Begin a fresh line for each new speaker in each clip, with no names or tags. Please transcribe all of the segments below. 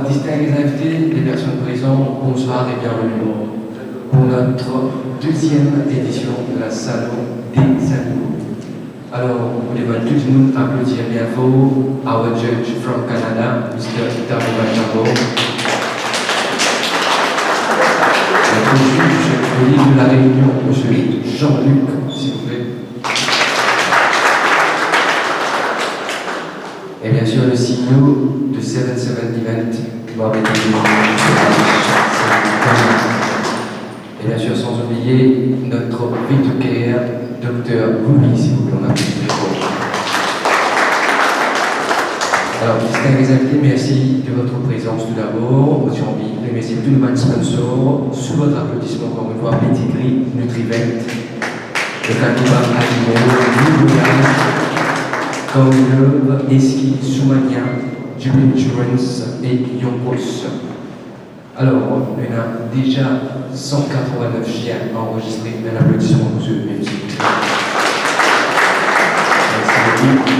Distingués invités, les personnes présentes, bonsoir et bienvenue pour notre deuxième édition de la Salon des Animaux. Alors, vous voulez tous nous applaudir bien fort our judge from Canada, Mr. Itaro Bachambo. Notre juge au livre de la Réunion, M. Jean-Luc, s'il vous plaît. Et bien sûr, le CEO de 77 Event, Mohamed et bien sûr, sans oublier notre V2Care, Dr. Louis, si vous voulez, on a plus de Alors, distingués invités, merci de votre présence tout d'abord. Aujourd'hui, merci à tous nos sponsors. Sous votre applaudissement, encore une fois, Pedigree, Nutrivent, le Canova Animaux, Nutrivent, comme Eski, Soumania, Jubilee Insurance et Yonkos. Alors, on a déjà 189 chiens enregistrés. Un applaudissement pour ceux merci. Merci beaucoup.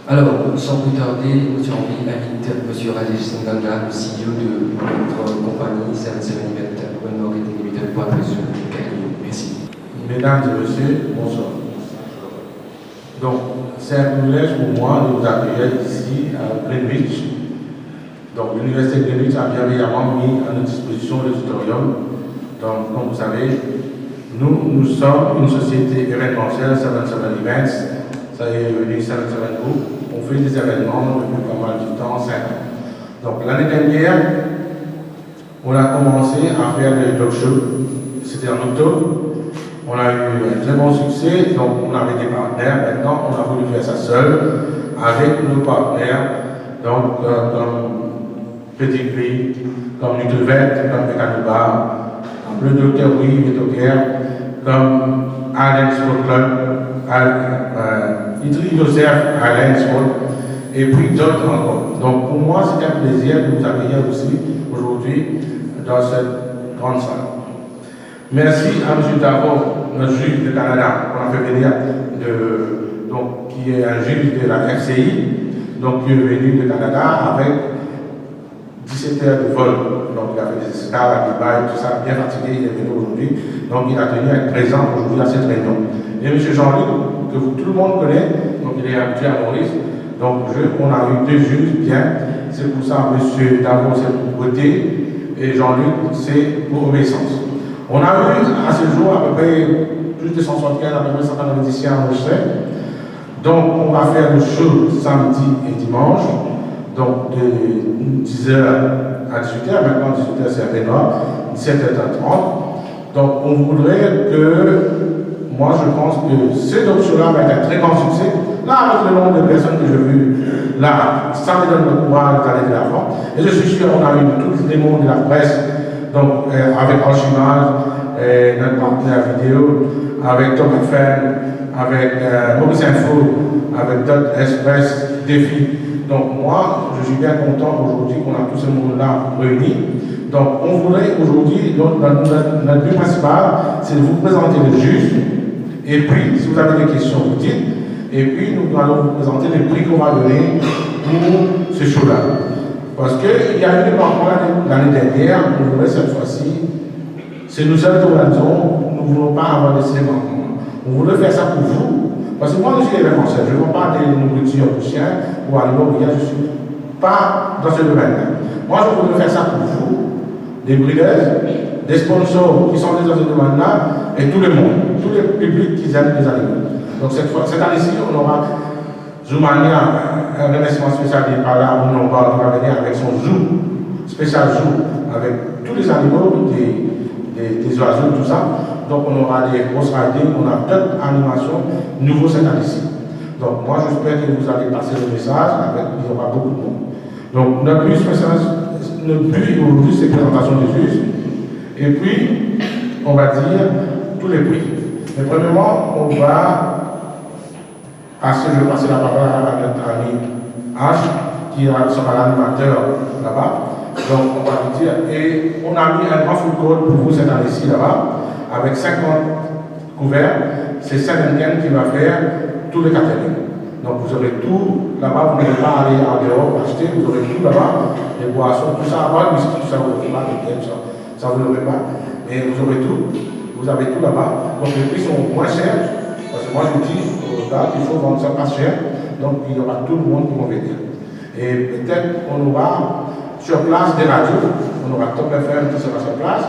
Alors, sans plus tarder, aujourd'hui, invite M. Rajesh Singanga, le CEO de notre compagnie 77 Event, One Marketing Limited, pour adresser le cahier. Merci.
Mesdames et messieurs, bonsoir. Donc, c'est un privilège pour moi de vous accueillir ici à Greenwich. Donc, l'Université de Greenwich a bienveillamment mis à notre disposition l'auditorium. Donc, comme vous savez, nous sommes une société événementielle, 77 Events, ça est devenu 77 Group. On fait des événements depuis pas mal de temps, 5 ans. Donc, l'année dernière, on a commencé à faire des talk shows. C'était en octobre. On a eu un très bon succès, donc on avait des partenaires. Maintenant, on a voulu faire ça seul, avec nos partenaires, donc comme Pedigree, comme Nutrivent, comme Mecanobar, comme le Dr. Louis Vitoker, comme Allen Sport Club, Idri Joseph Allen Sport, et puis d'autres encore. Donc pour moi, c'est un plaisir de vous accueillir aussi aujourd'hui dans cette grande salle. Merci à M. Tavo, notre juge du Canada, qu'on a fait venir, qui est un juge de la FCI, donc qui est venu du Canada avec 17 heures de vol. Donc il a fait des escales à Dubaï, tout ça, bien fatigué, il est venu aujourd'hui. Donc il a tenu à être présent aujourd'hui à cette réunion. Et M. Jean-Luc, que tout le monde connaît, donc il est habitué à Maurice. Donc on a eu deux juges bien. C'est pour ça M. Tavo, c'est pour beauté, et Jean-Luc, c'est pour obéissance. On a eu à ce jour à peu près plus de 175, à peu près 190 enregistrés. Donc on va faire le show samedi et dimanche, donc de 10h à 18h, maintenant 18h c'est à Benoît, 17h30. Donc on voudrait que, moi je pense que ce show-là va être un très grand succès. Là, avec le nombre de personnes que j'ai vues, là, ça me donne le pouvoir d'aller de l'avant. Et je suis sûr qu'on a eu tous les mondes de la presse. Donc, avec Archimage, notre partenaire vidéo, avec Tom FM, avec Maurice Info, avec Dot Express, Défi. Donc, moi, je suis bien content aujourd'hui qu'on a tout ce monde-là réuni. Donc, on voudrait aujourd'hui, notre but principal, c'est de vous présenter le juge. Et puis, si vous avez des questions, vous dites. Et puis, nous allons vous présenter les prix qu'on va donner pour ce show-là. Parce qu'il y a eu des manquements l'année dernière, on voudrait cette fois-ci, c'est nous seuls qui organisons, nous ne voulons pas avoir de ces manquements. On voudrait faire ça pour vous, parce que moi je suis événementiel, je ne vends pas des nourritures pour chiens, pour animaux, je ne suis pas dans ce domaine-là. Moi je voudrais faire ça pour vous, des breeders, des sponsors qui sont dans ce domaine-là, et tout le monde, tous les publics qui aiment les animaux. Donc cette année-ci, on aura Zoumania, un remerciement spécial qui est par là, on va venir avec son zoo, spécial zoo, avec tous les animaux, des oiseaux, tout ça. Donc on aura des grosses riding, on a d'autres animations nouveaux cette année-ci. Donc moi j'espère que vous allez passer le message, il y aura beaucoup de monde. Donc notre but aujourd'hui c'est présentation des juges, et puis on va dire tous les prix. Mais premièrement, on va je vais passer la parole à notre ami H, qui sera l'animateur là-bas. Donc, on va lui dire, et on a mis un grand food court pour vous cette année-ci là-bas, avec 50 couverts. C'est Saint-Étienne qui va faire tout le catering. Donc vous aurez tout là-bas, vous n'allez pas aller en dehors acheter, vous aurez tout là-bas, les boissons, tout ça, avant le whisky, tout ça, vous n'aurez pas, les biens, ça vous n'aurez pas, mais vous aurez tout, vous avez tout là-bas, donc les prix sont moins chers, parce que moi je vous dis aux gars qu'il faut vendre ça pas cher, donc il y aura tout le monde qui va venir. Et peut-être on aura sur place des radios, on aura Top FM qui sera sur place,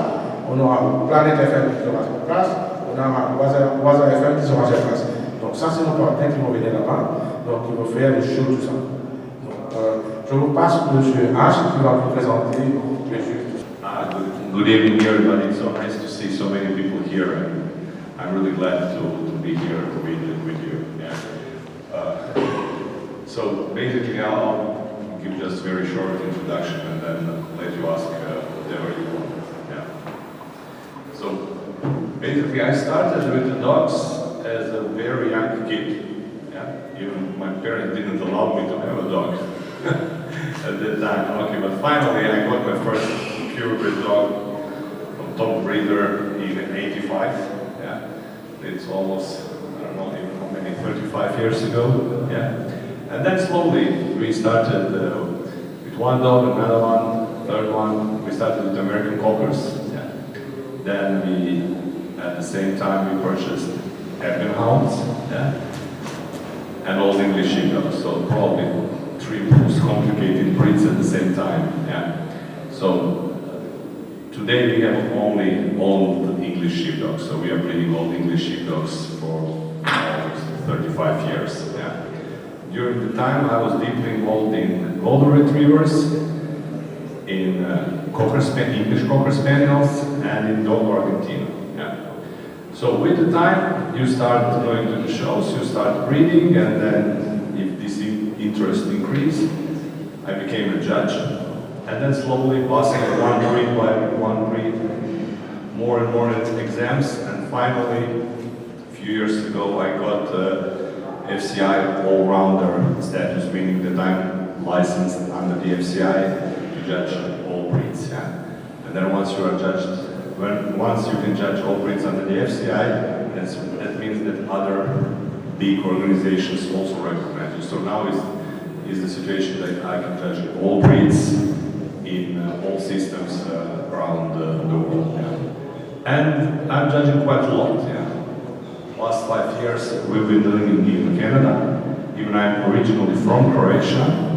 on aura Planète FM qui sera sur place, on aura Waza FM qui sera sur place. Donc ça, c'est nos partenaires qui vont venir là-bas, donc ils vont faire les shows, tout ça. Donc, je vous passe M. H qui va vous présenter les jeux.
Good evening, everybody. It's so nice to see so many people here, and I'm really glad to be here to be with you. Yeah. So basically, I'll give just a very short introduction and then let you ask whatever you want. Yeah. So basically, I started with the dogs as a very young kid. Yeah? Even my parents didn't allow me to have a dog at that time. Okay, but finally I got my first purebred dog from Top Breeder in '85. Yeah? It's almost, I don't know even how many, 35 years ago. Yeah? And then slowly we started with one dog, another one, third one. We started with American Cockers. Yeah? Then we, at the same time, we purchased Afghan Hounds, yeah? And Old English Sheepdogs, so probably three most complicated breeds at the same time. Yeah? So today we have only Old English Sheepdogs, so we are breeding Old English Sheepdogs for almost 35 years. Yeah? During the time I was deeply involved in Golden Retrievers, in English Cocker Spaniels, and in Dog Argentina. Yeah? So with the time, you start going to the shows, you start breeding, and then if this interest increased, I became a judge. And then slowly passing one breed by one breed, more and more exams, and finally, a few years ago, I got FCI all-rounder status, meaning that I'm licensed under the FCI to judge all breeds. Yeah? And then once you are judged, once you can judge all breeds under the FCI, that means that other big organizations also recognize you. So now is the situation that I can judge all breeds in all systems around the world. Yeah. And I'm judging quite a lot. Yeah. Last 5 years we've been doing it in Canada. Even I'm originally from Croatia.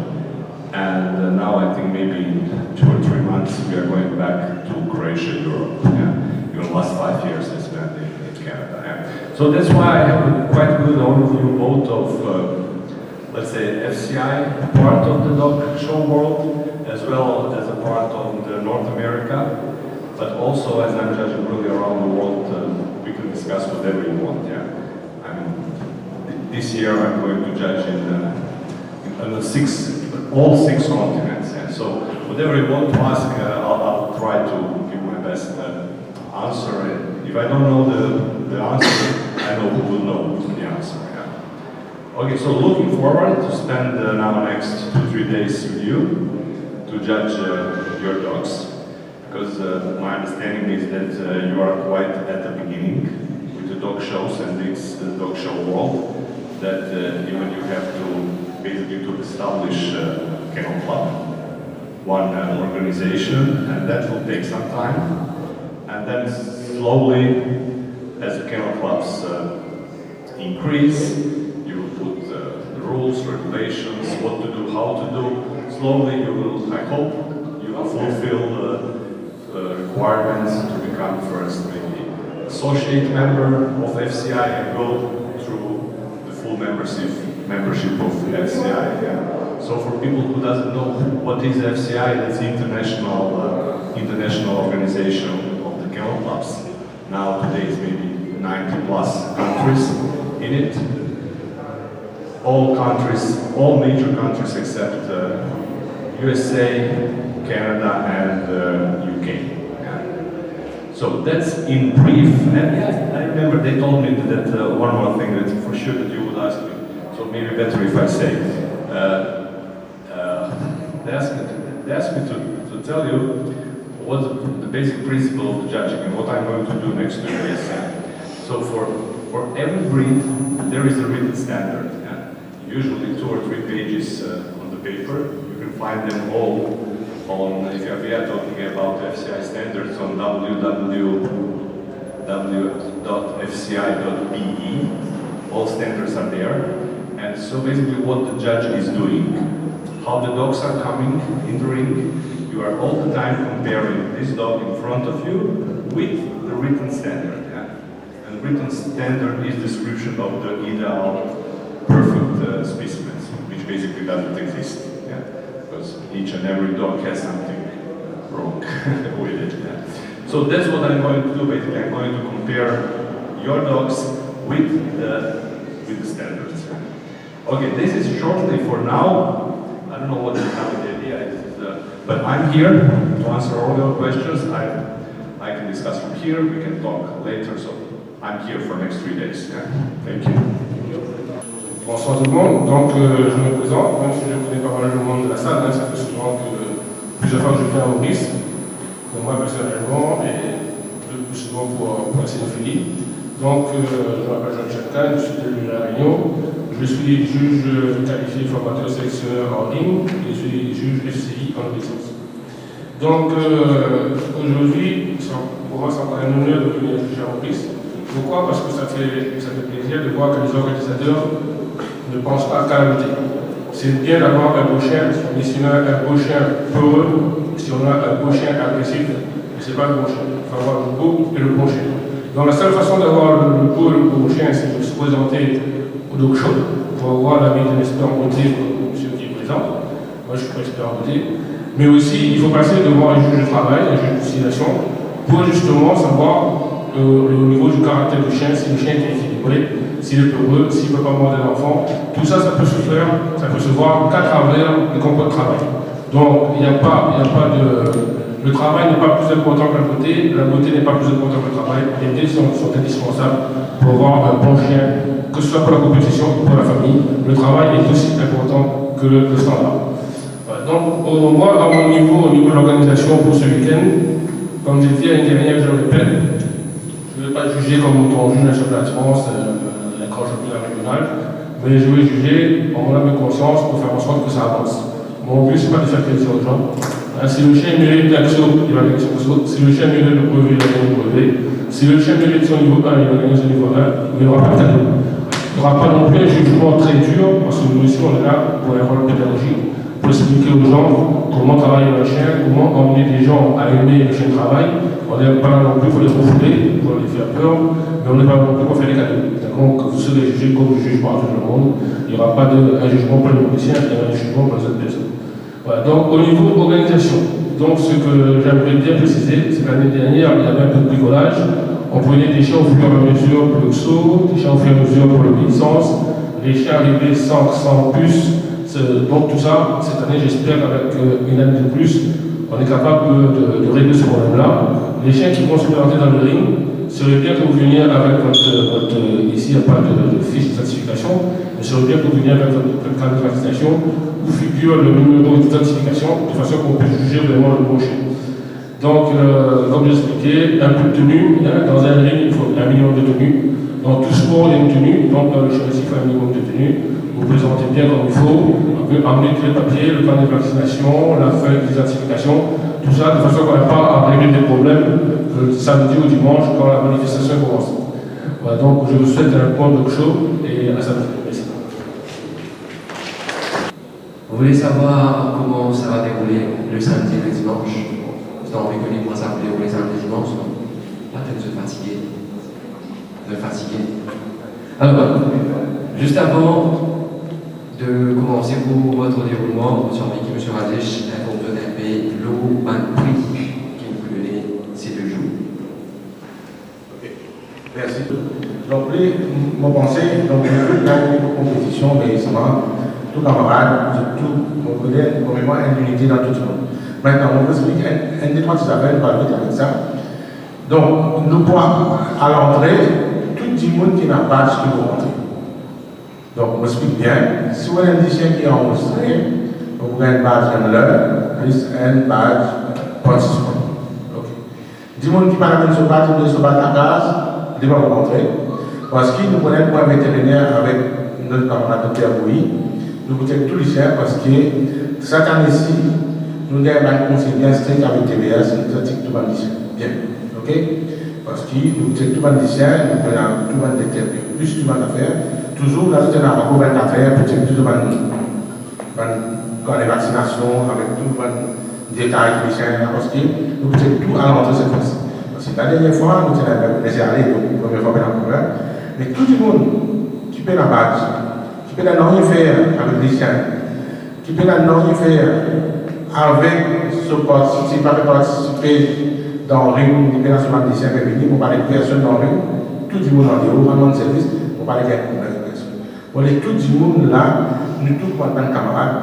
And now I think maybe in 2 or 3 months we are going back to Croatia, Europe. Yeah. Even the last 5 years I spent in Canada. Yeah. So that's why I have a quite good overview both of, let's say, FCI part of the dog show world, as well as a part of the North America. But also, as I'm judging really around the world, we can discuss whatever you want. Yeah. I mean, this year I'm going to judge in all six continents. Yeah. So whatever you want to ask, I'll try to give my best answer. And if I don't know the answer, I know who will know the answer. Yeah. Okay, so looking forward to spend now next 2-3 days with you to judge your dogs. Because my understanding is that you are quite at the beginning with the dog shows and it's the dog show world, that even you have to basically to establish a kennel club, one organization, and that will take some time. And then slowly, as the kennel clubs increase, you will put the rules, regulations, what to do, how to do. Slowly you will, I hope, you will fulfill requirements to become first maybe associate member of FCI and go through the full membership of FCI. Yeah. So for people who doesn't know what is FCI, that's the international organization of the kennel clubs. Now today is maybe 90 plus countries in it. All countries, all major countries except USA, Canada, and UK. Yeah. So that's in brief. And yeah, I remember they told me that one more thing that for sure that you would ask me. So maybe better if I say it. They asked me to tell you what the basic principle of the judging and what I'm going to do next 2 days. So for every breed there is a written standard. Yeah. usually 2 or 3 pages on the paper. You can find them all on, if we are talking about FCI standards, on www.fci.be. All standards are there. And so basically what the judge is doing, how the dogs are coming in the ring, you are all the time comparing this dog in front of you with the written standard. Yeah? And written standard is description of the ideal perfect specimens, which basically doesn't exist. Yeah? Because each and every dog has something wrong with it. Yeah? So that's what I'm going to do. Basically, I'm going to compare your dogs with the standards. Okay, this is shortly for now. I don't know what is now the idea is, but I'm here to answer all your questions. I can discuss from here. We can talk later. So I'm here for next 3 days. Yeah? Thank you.
Bonsoir tout le monde. Donc, je me présente, même si je connais pas mal le monde de la salle, hein, ça fait souvent que plusieurs fois que je viens à Maurice, pour moi personnellement, et le plus souvent pour la cénophilie. Donc, je m'appelle Jean-Michel Kahn, je suis de La Réunion. Je suis juge qualifié formateur sélectionneur en ligne et je suis juge FCI en licence. Donc, aujourd'hui, pour moi, c'est encore un honneur de venir juger à Maurice. Pourquoi? Parce que ça fait plaisir de voir que les organisateurs ne pensent pas qu'à la beauté. C'est bien d'avoir un beau chien, mais si on a un beau chien peureux, si on a un beau chien agressif, c'est pas le bon chien. Il faut avoir le beau et le bon chien. Donc la seule façon d'avoir le beau et le bon chien, c'est de se présenter au dog show pour avoir l'avis d'un expert en beauté, comme monsieur qui est présent. Moi je suis pas expert en beauté. Mais aussi, il faut passer devant un juge de travail, un juge de conciliation, pour justement savoir au niveau du caractère du chien, si le chien est équilibré, s'il est peureux, s'il ne peut pas mordre l'enfant. Tout ça, ça peut se faire, ça peut se voir qu'à travers les concours de travail. Donc, il n'y a pas de... Le travail n'est pas plus important que la beauté n'est pas plus importante que le travail. Les deux sont indispensables pour avoir un bon chien, que ce soit pour la compétition ou pour la famille. Le travail est aussi important que le standard. Voilà. Donc, moi, à mon niveau, au niveau de l'organisation pour ce week-end, comme j'ai dit l'année dernière, je le répète, je ne vais pas juger comme on juge un championnat de France, un grand championnat régional, mais je vais juger en mon âme et conscience pour faire en sorte que ça avance. Mon but, ce n'est pas de faire plaisir aux gens. Si le chien mérite l'action, il va gagner son saut. Si le chien mérite le brevet, il va gagner le brevet. Si le chien mérite son niveau 1, il va gagner son niveau 1, mais il n'y aura pas de cadeau. Il n'y aura pas non plus un jugement très dur, parce que nous ici, on est là pour un rôle pédagogique, pour expliquer aux gens comment travailler un chien, comment emmener des gens à aimer le chien de travail. On n'est pas là non plus pour les refouler, pour les faire peur, mais on n'est pas non plus pour faire des cadeaux. Donc, vous serez jugés comme vous jugez par tout le monde. Il n'y aura pas un jugement pour les musiciens, il y aura un jugement pour les autres personnes. Voilà, donc au niveau organisation, donc ce que j'aimerais bien préciser, c'est que l'année dernière, il y avait un peu de bricolage. On prenait des chiens au fur et à mesure pour le saut, des chiens au fur et à mesure pour l'obéissance, les chiens arrivaient sans puce. Donc tout ça, cette année, j'espère qu'avec une année de plus, on est capable de régler ce problème-là. Les chiens qui vont se présenter dans le ring, serait bien que vous veniez avec votre ici, il n'y a pas de fiche de certification, mais serait bien que vous veniez avec votre carte de vaccination où figure le numéro d'identification de façon qu'on puisse juger vraiment le bon chien. Donc, comme j'expliquais, un peu de tenue, hein, dans un ring, il faut un minimum de tenue. Dans tout sport, il y a une tenue, donc dans le chien aussi, il faut un minimum de tenue. Vous présentez bien comme il faut, on peut amener tous les papiers, le plan de vaccination, la feuille d'identification, tout ça, de façon qu'on n'a pas à régler des problèmes le samedi ou dimanche quand la manifestation commence. Voilà, donc je vous souhaite un bon dog show et à samedi. Merci.
Vous voulez savoir comment ça va dérouler le samedi et le dimanche? Vous avez envie que les mois ça va dérouler samedi et dimanche? Pas peut-être se fatiguer. Alors, juste avant de commencer pour votre déroulement, j'ai envie que M. Radesh vous donne un peu l'eau, un prix qui vous donne ces 2 jours.
Ok, merci. Donc, mon conseil, donc, il y a une compétition, mais ça va, tout camarade, tout, mon collègue, vraiment, une unité dans tout le monde. Maintenant, on vous explique un des 3 qui s'appelle, par vite avec ça. Donc, nous pouvons, à l'entrée, tout le monde qui n'a pas ce qui veut rentrer. Donc, on m'explique bien. Si vous avez un chien qui est enregistré, vous avez un badge handler plus un badge participant. Ok. Du monde qui parle de ce badge à gaz, il va vous rentrer. Parce qu'il nous connaît pour un vétérinaire avec notre camarade Dr. Bouy, nous vous tous les lycéens parce que cette année-ci, nous avons un conseil bien strict avec TBS, nous avons tout le lycéen. Bien, ok? Parce que nous avons tout le lycéen, nous avons tout le lecteur, plus tout le affaire. Toujours, là, nous avons encore 24 heures pour tout le quand les vaccinations, avec tout le détail lycéen, parce que nous avons tout à l'entrée cette fois-ci. Parce que la dernière fois, nous avons laissé aller, donc la première fois, pas de problème. Mais tout le monde qui peut la base, qui peut la rien faire avec les lycéens, qui peut la rien faire avec ce parti, pas participer dans le ring, libération des lycéens féminins, pour parler de personnes dans le ring, tout le monde en dehors, vraiment de service, pour parler de personnes. Pour les tout le monde là, nous tous, en tant que camarades,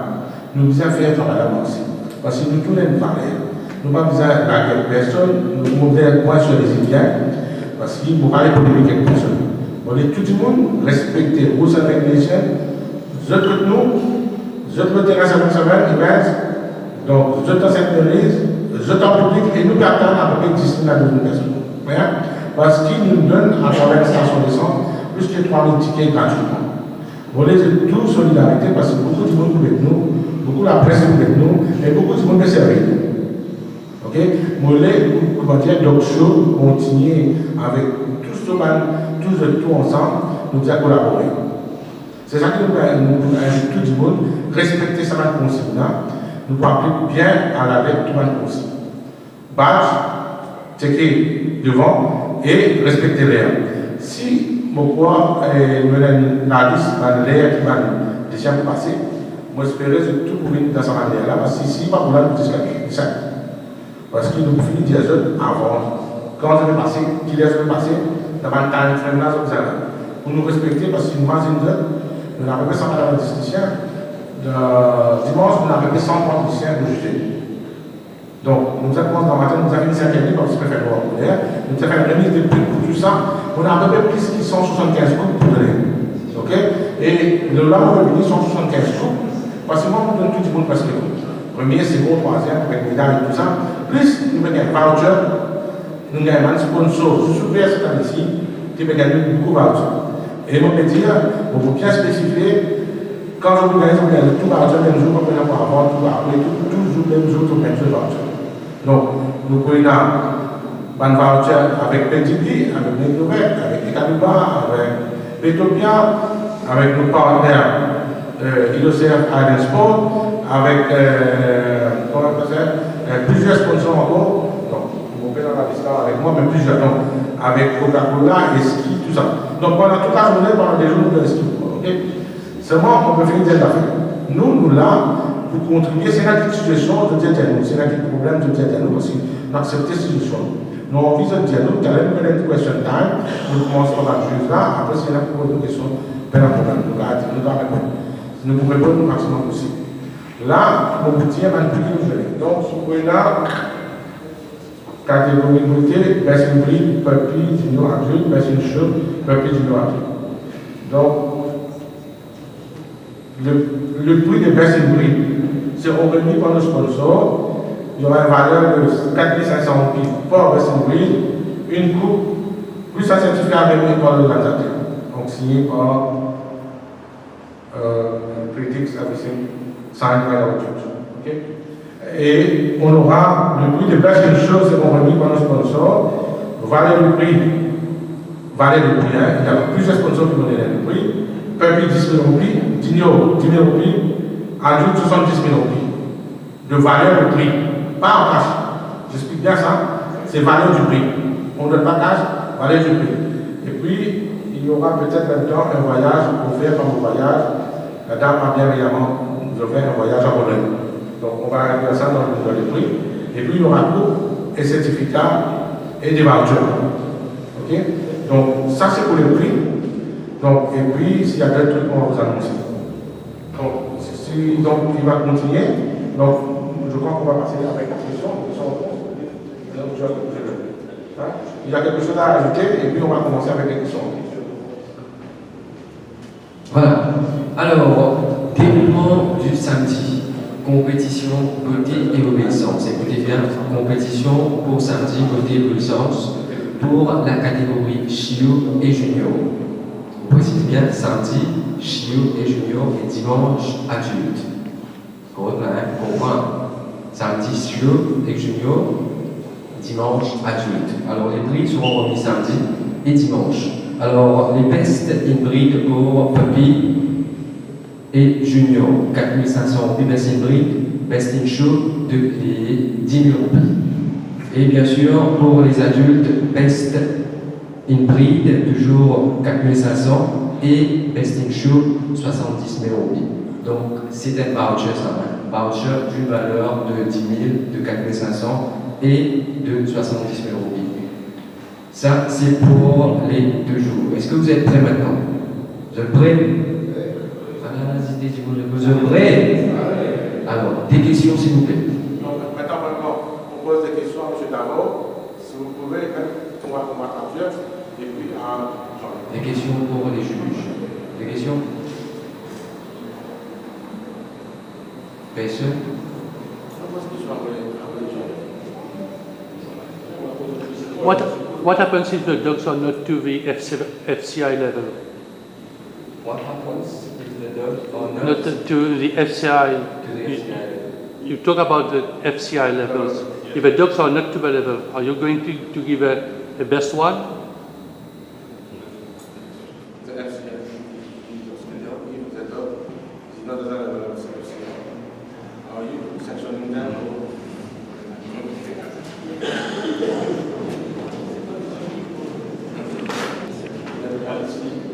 nous devons faire travail aussi. Parce que nous tous les valeurs. Nous n'avons pas besoin de la personne, nous devons faire point sur les Indiens, parce qu'il faut parler pour quelques personnes. Pour les tout le monde, respecter vos organisations, je traite nous, je traite terrain cette semaine, donc je traite cette église, je traite public et nous partons à peu près 10 000 à 12 000 personnes. Parce qu'ils nous donnent à travers la station d'essence plus que 3 000 tickets gratuitement. Vous voulez toute solidarité parce que beaucoup de monde avec nous, beaucoup de la presse est avec nous et beaucoup de monde peut servir. Ok? Vous voulez, comment dire, donc show, continuer avec tous tout ensemble, nous devons collaborer. C'est ça que nous invitons tout le monde, respecter sa consigne. Nous pouvons appeler bien à la lettre tout le monde aussi. Badge, checker devant et respecter l'air. Si pourquoi nous avons la liste, l'air qui va déjà passer, moi j'espère que tout pour venir dans sa manière là, parce que si pas pour là, nous disons ça. Parce qu'il nous finit de dire avant. Quand ça va passer, qu'il est passé, dans le time frame là, pour nous respecter, parce que nous avons nous avons 140 districtiens. Dimanche, nous avons 130 districtiens de juger. Donc, nous avons dans le matin, nous avons une certaine parce que nous faire nous avons fait une remise de prix pour tout ça. On a à peu près plus de 175 coupes pour donner. Ok? Et le là, on va venir 175 coupes. Parce que moi, on donne tout le monde parce que premier, second, troisième, avec médailles et tout ça. Plus, nous avons un voucher, nous avons un sponsor super cette année-ci qui va gagner beaucoup de vouchers. Et on peut dire, on peut bien spécifier, quand je vous gagne, vous gagnez tout voucher, même jour, comme on a avant, tout après, toujours même jour, tout même jour voucher. Donc, nous prenons un voucher avec Petit, avec Nécrovec, avec Ekaluba, avec Petopia, avec nos partenaires IOCF Island Sport, avec plusieurs sponsors encore. Donc, vous pouvez dans la liste avec moi, mais plusieurs. Donc, avec Coca-Cola, ski, tout ça. Donc, pendant toute la journée, pendant des jours de ski. Okay? Seulement, on peut finir des affaires. Nous là, pour contribuer, c'est une situation de dire nous, c'est un problème de dire nous aussi, d'accepter cette situation. Nous avons envie de dire nous, quand même, une question time, nous commençons par la juge là, après, c'est une question, pas un problème, nous allons répondre. Nous pouvons répondre le maximum possible. Là, mon petit est un prix que nous venons. Donc, ce point-là, catégorie beauté, baisse une prix, papier, junior adulte, baisse une chute, papier, junior adulte. Donc, le prix de baisse une prix, c'est remis par nos sponsors. Il y aura une valeur de 4 500 € pour baisse une prix, une coupe, plus un certificat remis par l'organisateur. Donc, signé par Critics Everything, signed by our judge. Okay? Et on aura le prix de baisse une chose, c'est remis par nos sponsors. Valeur du prix, hein? Il y a plusieurs sponsors qui vont donner le prix. Papier 10 000 €, Digno 10 000 €, adulte 70 000 €. De valeur du prix, pas en cash. J'explique bien ça, c'est valeur du prix. On ne donne pas cash, valeur du prix. Et puis, il y aura peut-être maintenant un voyage offert par mon voyage. La dame a bien évidemment nous offert un voyage à Bologne. Donc, on va régler ça dans le prix. Et puis, il y aura tout, et certificats et des vouchers. Ok? Donc, ça, c'est pour le prix. Donc, et puis, s'il y a d'autres trucs, on va vous annoncer. Donc, il va continuer. Donc, je crois qu'on va passer avec la question. Il y a quelque chose à ajouter, et puis on va commencer avec les questions.
Voilà. Alors, déroulement du samedi. Compétition, beauté et obéissance. Écoutez bien, compétition pour samedi, beauté et obéissance pour la catégorie Chiou et Junior. On précise bien samedi, chiot et junior et dimanche adulte. Comprends? Samedi, chiot et junior, dimanche adulte. Alors les prix seront remis samedi et dimanche. Alors les best hybrides pour puppy et junior, 4500 puis best hybride, best in show de 10 000 roupies. Et bien sûr, pour les adultes, best in breed, toujours 4500, et best in show, 70 000 roupies. Donc, c'est un voucher, ça va. Voucher d'une valeur de 10 000, de 4500 et de 70 000 roupies. Ça, c'est pour les 2 jours. Est-ce que vous êtes prêts maintenant? Vous êtes prêts? Vous êtes prêts? Alors, des questions, s'il vous plaît.
Maintenant, on pose des questions à M. Davo. Si vous pouvez, on va traduire. Et puis,
des questions pour les juges. Des questions? Personne?
What happens if the dogs are not to the FCI level?
What happens if the dogs are
Not to the FCI.
to the FCI?
You talk about the FCI levels. If the dogs are not to the level, are you going to give a best one?
The FCI. The dog is not the level of FCI. Are you sectioning them?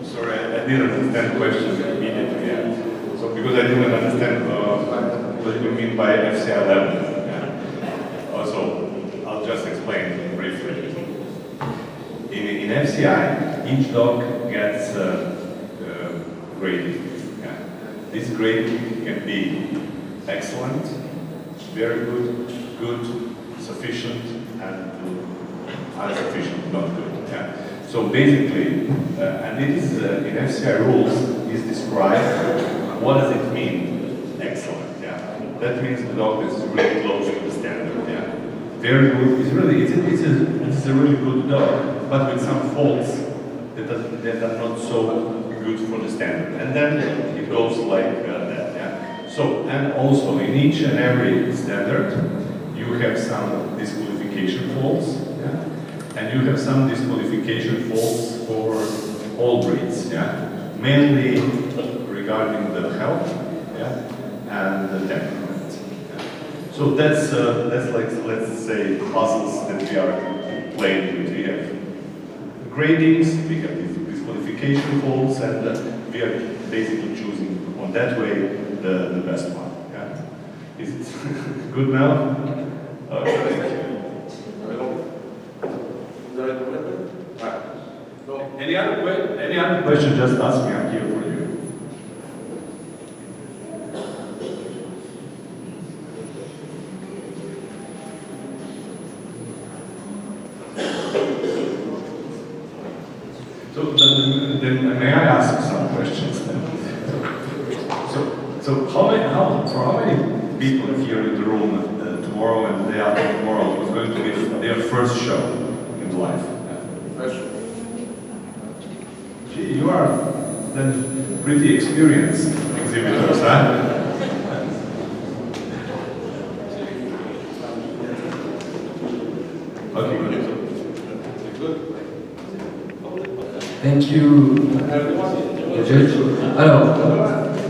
Sorry, I didn't understand the question immediately. Yeah. So because I didn't understand what you mean by FCI level. Yeah. Also, I'll just explain briefly. In FCI, each dog gets grading. Yeah. This grading can be excellent, very good, good, sufficient, and insufficient, not good. Yeah. So basically, and it is in FCI rules is described what does it mean excellent. Yeah, that means the dog is really close to the standard. Yeah, very good. It's a really good dog, but with some faults that are not so good for the standard. And then it goes like that. Yeah. So and also in each and every standard, you have some disqualification faults. Yeah. And you have some disqualification faults for all breeds, yeah? Mainly regarding the health, yeah, and the temperament. Yeah? So that's like, let's say, puzzles that we are playing with. We have gradings, we have disqualification faults, and we are basically choosing on that way the best one. Yeah? Is it good now? Okay. Any other question? Just ask me. I'm here for you. So then may I ask some questions then? So how many people here in the room tomorrow and the day after tomorrow was going to be their first show in life? Gee, you are then pretty experienced exhibitors, huh? Okay, good.
Thank you, Judge. Alors,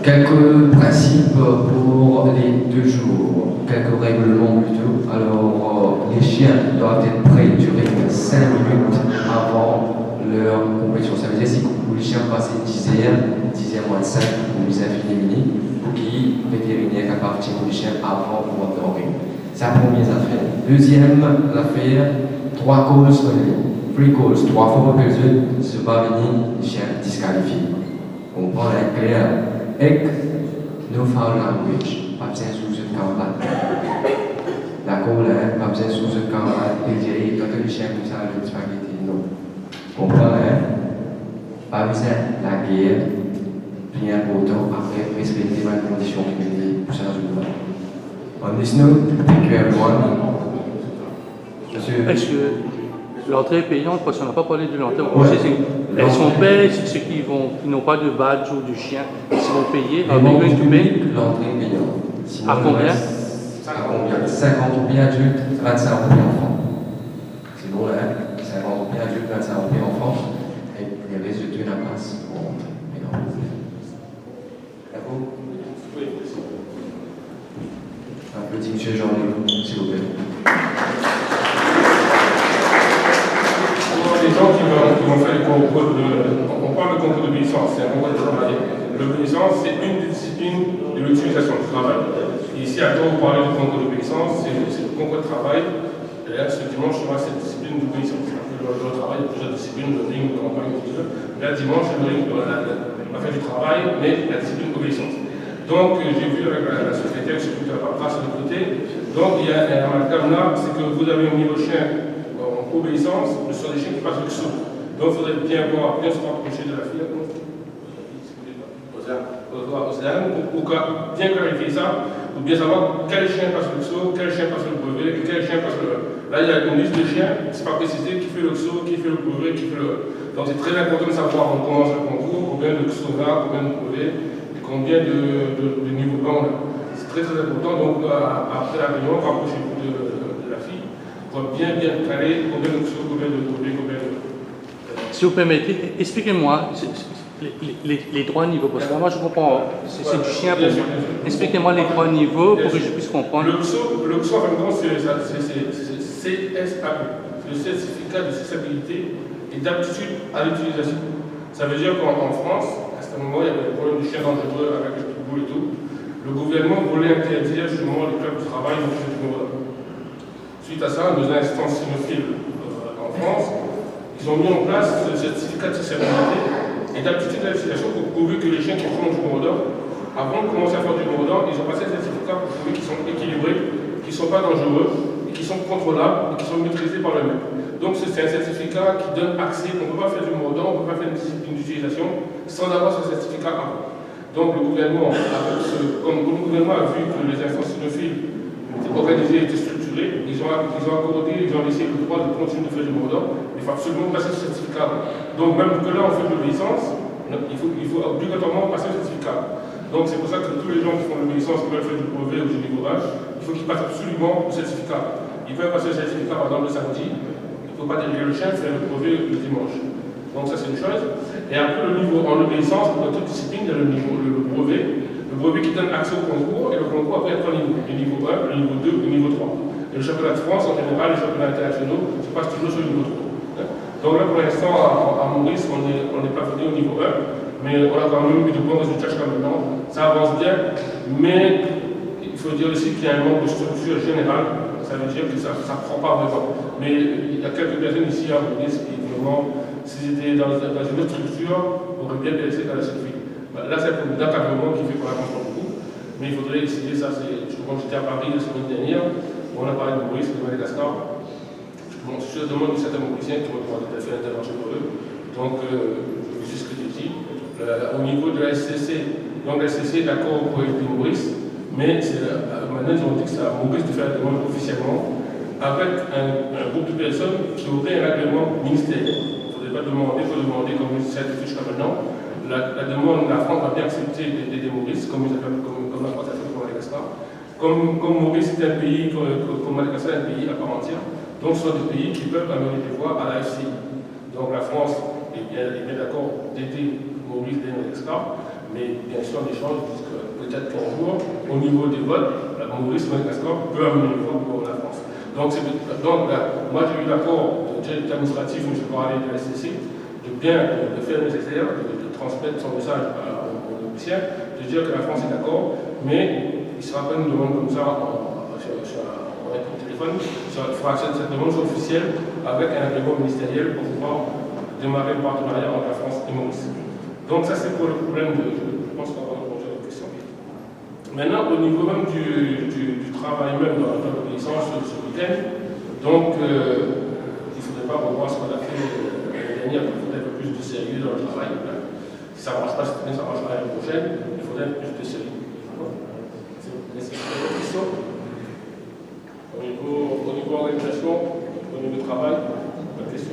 quelques principes pour les 2 jours, quelques règlements plutôt. Alors, les chiens doivent être prêts durer 5 minutes avant leur compétition. Ça veut dire si les chiens passent 10h moins 5 ou 10h fini, pour qui vétérinaire à partir des chiens avant de pouvoir dormir. C'est la première affaire. Deuxième affaire, 3 calls relevés. 3 calls, 3 fois par personne, se va venir, les chiens disqualifiés. On prend la clair. Et no foul language, pas besoin sous une campagne. La colère, pas besoin sous une campagne. Et dire, quand les chiens comme ça, le spaghetti, non. Comprends, hein? Pas besoin la guerre, bien important, après respecter ma condition clinique pour changer de mal. On this note, thank you everyone. Monsieur.
L'entrée est payante parce qu'on n'a pas parlé de l'entrée.
Ouais.
Est-ce qu'on paie ceux qui n'ont pas de badge ou du chien? Ils seront payés.
Les
Are they
membres
going
du
to pay?
public, l'entrée est payante. Sinon,
À
le
combien?
reste, à combien? 50 roupies adultes, 25 roupies enfants. Sinon, là, 50 roupies adultes, 25 roupies enfants. Et les restes de la passe pour rentrer. Mais non. D'accord? Applaudis M. Jean-Luc, s'il vous plaît.
Les gens qui vont faire les concours on parle de concours d'obéissance, c'est un concours de travail. L'obéissance, c'est une des disciplines de l'utilisation du travail. Et ici, à quand vous parlez du concours d'obéissance, c'est le concours de travail. Et là, ce dimanche, on a cette discipline d'obéissance. Dans le travail, il y a plusieurs disciplines, le ring, le campagne, tout ça. Là, dimanche, le ring, on va faire du travail, mais la discipline d'obéissance. Donc, j'ai vu avec la secrétaire, je sais que tu n'as pas grâce de l'autre côté. Donc, il y a un amalgame là, c'est que vous avez mis vos chiens en obéissance, ce sont des chiens qui passent le saut. Donc, il faudrait bien voir, bien se rapprocher de la fille, pour bien clarifier ça, pour bien savoir quel chien passe le saut, quel chien passe le brevet, et quel chien passe le. Là, il y a une liste de chiens, c'est pas précisé qui fait le saut, qui fait le brevet, qui fait le. Donc, c'est très important de savoir, on commence le concours, combien de saut là, combien de brevets, et combien de niveau 1 là. C'est très important, donc après la réunion, rapprochez-vous de la fille, pour bien caler combien de saut, combien de brevets, combien de.
Si vous permettez, expliquez-moi les trois niveaux, parce que moi je comprends, c'est du chien pour moi. Expliquez-moi les trois niveaux pour que je puisse comprendre.
Le XO, en fin de compte, c'est CSAP, c'est le certificat de accessibilité et d'aptitude à l'utilisation. Ça veut dire qu'en France, à ce moment, il y avait des problèmes de chiens dangereux avec les pitbulls et tout. Le gouvernement voulait interdire justement les clubs de travail dans ce niveau-là. Suite à ça, nos instances cynophiles en France, ils ont mis en place ce certificat de accessibilité et d'aptitude à l'utilisation pour prouver que les chiens qui font du mordant, avant de commencer à faire du mordant, ils ont passé ce certificat pour prouver qu'ils sont équilibrés, qu'ils ne sont pas dangereux, et qu'ils sont contrôlables, et qu'ils sont maîtrisés par le maître. Donc c'est un certificat qui donne accès, on ne peut pas faire du mordant, on ne peut pas faire une discipline d'utilisation sans avoir ce certificat avant. Donc le gouvernement, comme le gouvernement a vu que les instances cynophiles étaient organisées, étaient structurées, ils ont accordé, ils ont laissé le droit de continuer de faire du mordant, mais il faut absolument passer ce certificat. Donc même que là on fait de l'obéissance, il faut obligatoirement passer le certificat. Donc c'est pour ça que tous les gens qui font l'obéissance, qui veulent faire du brevet ou du niveau H, il faut qu'ils passent absolument le certificat. Ils peuvent passer le certificat par exemple le samedi, il ne faut pas diriger le chien, faire le brevet le dimanche. Donc ça c'est une chose. Et après le niveau en obéissance, dans toute discipline, il y a le brevet qui donne accès au concours, et le concours après il y a trois niveaux. Le niveau 1, le niveau 2, le niveau 3. Et le championnat de France en général, les championnats internationaux se passent toujours sur le niveau 3. Donc là pour l'instant à Maurice, on est plafonné au niveau 1, mais on a quand même eu de bons résultats jusqu'à maintenant. Ça avance bien, mais il faut dire aussi qu'il y a un manque de structure générale. Ça veut dire que ça ne prend pas vraiment. Mais il y a quelques personnes ici à Maurice qui vraiment, s'ils étaient dans une autre structure, auraient bien percé dans la circuit. Là, c'est un encadrement qui fait qu'on avance pas beaucoup. Mais il faudrait essayer ça. Quand j'étais à Paris la semaine dernière, on a parlé de Maurice, de Madagascar. Je demande de certains Mauriciens qui m'ont demandé de faire l'intervention pour eux. Donc, c'est ce que j'ai dit. Au niveau de la SCC, donc la SCC est d'accord pour aider Maurice, mais maintenant ils ont dit que c'est à Maurice de faire la demande officiellement avec un groupe de personnes qui auraient un agrément ministériel. Il ne faudrait pas demander, il faut demander comme ça a été fait jusqu'à maintenant. La demande, la France va bien accepter d'aider Maurice, comme la France a fait pour Madagascar. Comme Maurice est un pays, comme Madagascar est un pays à part entière, donc ce sont des pays qui peuvent amener des voix à la FCI. Donc la France est bien d'accord d'aider Maurice et Madagascar, mais bien sûr en échange, ils disent que peut-être qu'un jour, au niveau des votes, Maurice et Madagascar peuvent amener des voix pour la France. Donc moi j'ai eu l'accord du directeur administratif, M. Corralé de la SCC, de faire le nécessaire, de transmettre son message aux officiels, de dire que la France est d'accord, mais il ne sera pas une demande comme ça avec le téléphone, il fera cette demande officielle avec un agrément ministériel pour pouvoir démarrer le partenariat entre la France et Maurice. Donc ça c'est pour le problème je pense qu'on va répondre à la question. Maintenant au niveau même du travail même dans l'obéissance ce week-end, donc il ne faudrait pas revoir ce qu'on a fait l'année dernière, il faudrait un peu plus de sérieux dans le travail. Si ça ne marche pas cette année, ça marchera l'année prochaine, il faudrait un peu plus de sérieux. Est-ce qu'il y a d'autres questions? Au niveau organisation, au niveau travail, la question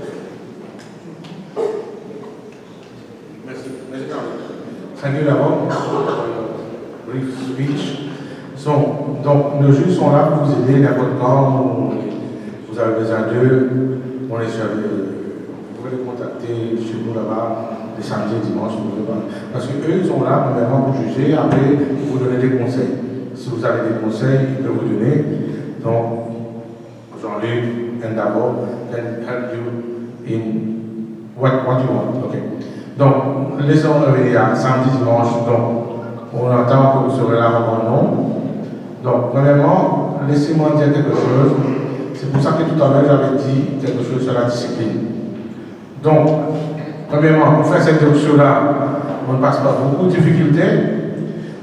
Thank you d'abord pour brief speech. Donc, nos juges sont là pour vous aider n'importe quand vous avez besoin d'eux. On est sur vous pouvez les contacter chez nous là-bas, les samedis et dimanches. Parce qu'eux, ils sont là premièrement pour juger, après, pour vous donner des conseils. Si vous avez des conseils, ils peuvent vous donner. Donc, Jean-Luc and Davo can help you in what you want. Okay. Donc, laissons revenir à samedi, dimanche. Donc, on entend que vous serez là avant non. Donc, premièrement, laissez-moi dire quelque chose. C'est pour ça que tout à l'heure, j'avais dit quelque chose sur la discipline. Donc, premièrement, pour faire cette option-là, on ne passe pas beaucoup de difficultés,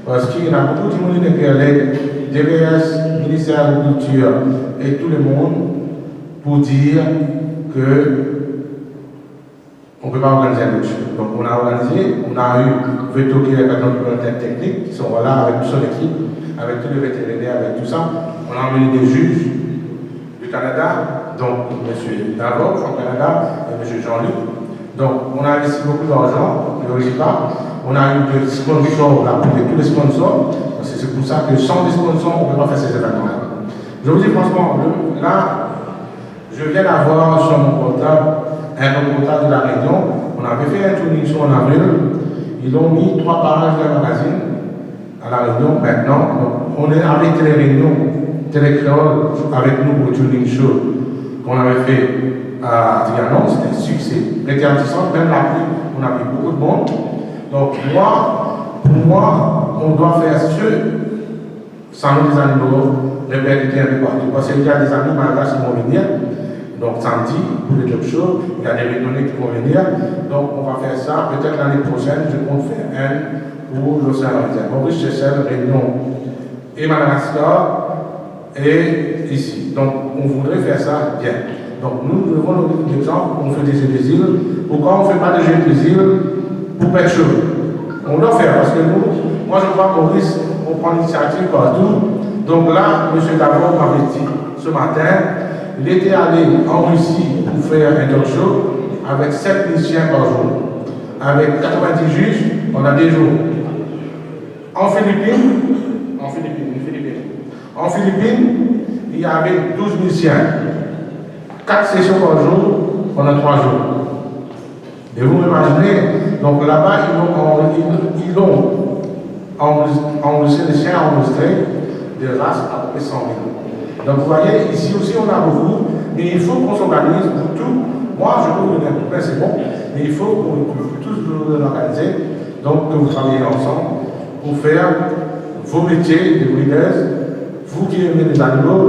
parce qu'il y a beaucoup de monde qui est DVS, ministère de l'Agriculture et tout le monde pour dire que on ne peut pas organiser un autre. Donc, on a organisé, on a eu Veto qui est notre volontaire technique, qui sont là avec son équipe, avec tous les vétérinaires, avec tout ça. On a emmené des juges du Canada, donc M. Davo au Canada et M. Jean-Luc. Donc, on a investi beaucoup d'argent, ne le pas. On a eu des sponsors, on a appelé tous les sponsors, parce que c'est pour ça que sans des sponsors, on ne peut pas faire ces événements-là. Je vous dis franchement, là, je viens d'avoir sur mon portable un reportage de la Réunion. On avait fait un tournée en avril. Ils ont mis 3 pages d'un magazine à la Réunion maintenant. Donc, on est avec les réunions Télécréole avec nous pour le Tuning Show qu'on avait fait à Trianon. C'était un succès. Rétérantissant, même la pluie, on a vu beaucoup de monde. Donc, pour moi, on doit faire ce sans des animaux, répercuter un peu partout. Parce qu'il y a des amis malgaches qui vont venir. Donc, samedi, pour les talk shows, il y a des réunions qui vont venir. Donc, on va faire ça. Peut-être l'année prochaine, je compte faire un pour l'océan Indien. Maurice Chessel, réunion et Madagascar et ici. Donc, on voudrait faire ça bien. Donc, nous devons nous donner l'exemple. On fait des jeux des îles. Pourquoi on ne fait pas des jeux des îles pour pêcher chaud? On doit faire parce que nous, moi je vois Maurice, on prend l'initiative partout. Donc là, M. Davo m'avait dit ce matin, il était allé en Russie pour faire un talk show avec 7 musiciens par jour. Avec 90 juges, on a des jours. En Philippines, il y avait 12 musiciens. 4 sessions par jour pendant 3 jours. Et vous m'imaginez, donc là-bas, ils ont enregistré, les chiens enregistrés de races à peu près 100 000. Donc vous voyez, ici aussi on a beaucoup, mais il faut qu'on s'organise pour tout. Moi, je peux vous donner un coup de main, c'est bon, mais il faut qu'on tous nous organiser, donc que vous travaillez ensemble pour faire vos métiers de breeders, vous qui aimez les animaux,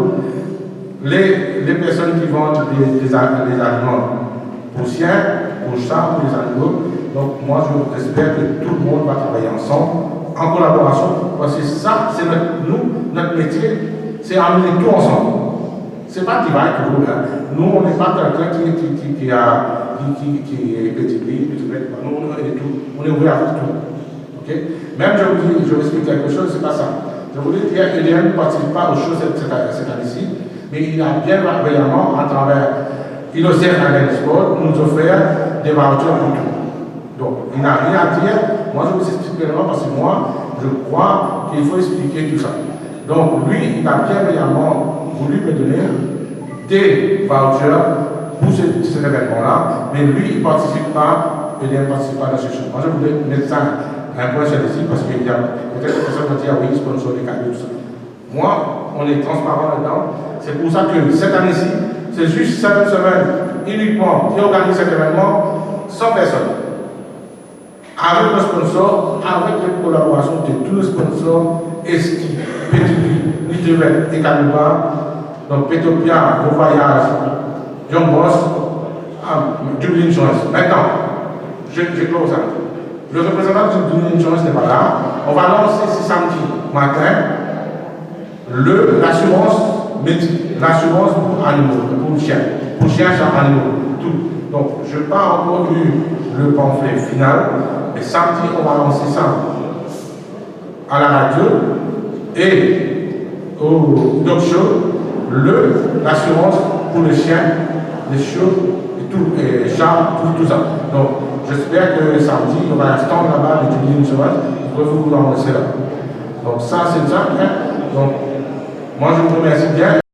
les personnes qui vendent des aliments pour chiens, pour chats, pour les animaux. Donc moi, j'espère que tout le monde va travailler ensemble, en collaboration, parce que ça, c'est notre métier. C'est amener tout ensemble. C'est pas divide pour vous. Nous, on n'est pas quelqu'un qui est petit pays, nous, on est tout. On est ouvert à tout. Okay? Même, je vous explique quelque chose, c'est pas ça. Je voulais dire qu'Eliane ne participe pas aux choses cette année-ci, mais il a bien régulièrement, à travers Innocent Island Sport, nous offert des vouchers pour tout. Donc, il n'a rien à dire. Moi, je vous explique vraiment parce que moi, je crois qu'il faut expliquer tout ça. Donc, lui, il a bien réellement voulu me donner des vouchers pour cet événement-là, mais lui, il ne participe pas, il ne participe pas dans ce choses. Moi, je voulais mettre ça un point sur ici parce qu'il y a peut-être des personnes qui disent, ah oui, sponsor des cadeaux, tout ça. Moi, on est transparent là-dedans. C'est pour ça que cette année-ci, c'est juste 7 semaines uniquement qui organise cet événement, 100 personnes. Avec le sponsor, avec les collaborations de tous les sponsors, Esti, Petit, Nidrevet et Kaluba, donc Petopia, Beau Voyage, Young Boss, Dublin Insurance. Maintenant, je close ça. Le représentant de Dublin Insurance n'est pas là. On va lancer ce samedi matin l'assurance pour animaux, pour chiens, chat, animaux, tout. Donc, je n'ai pas encore eu le pamphlet final, mais samedi, on va lancer ça à la radio et au dog show, l'assurance pour les chiens, les chiots, et tout, et chats, tout ça. Donc, j'espère que samedi, il y aura un stand là-bas d'utiliser une sauvage, vous pouvez vous l'enregistrer là. Donc ça, c'est ça. Hein? Donc, moi, je vous remercie bien.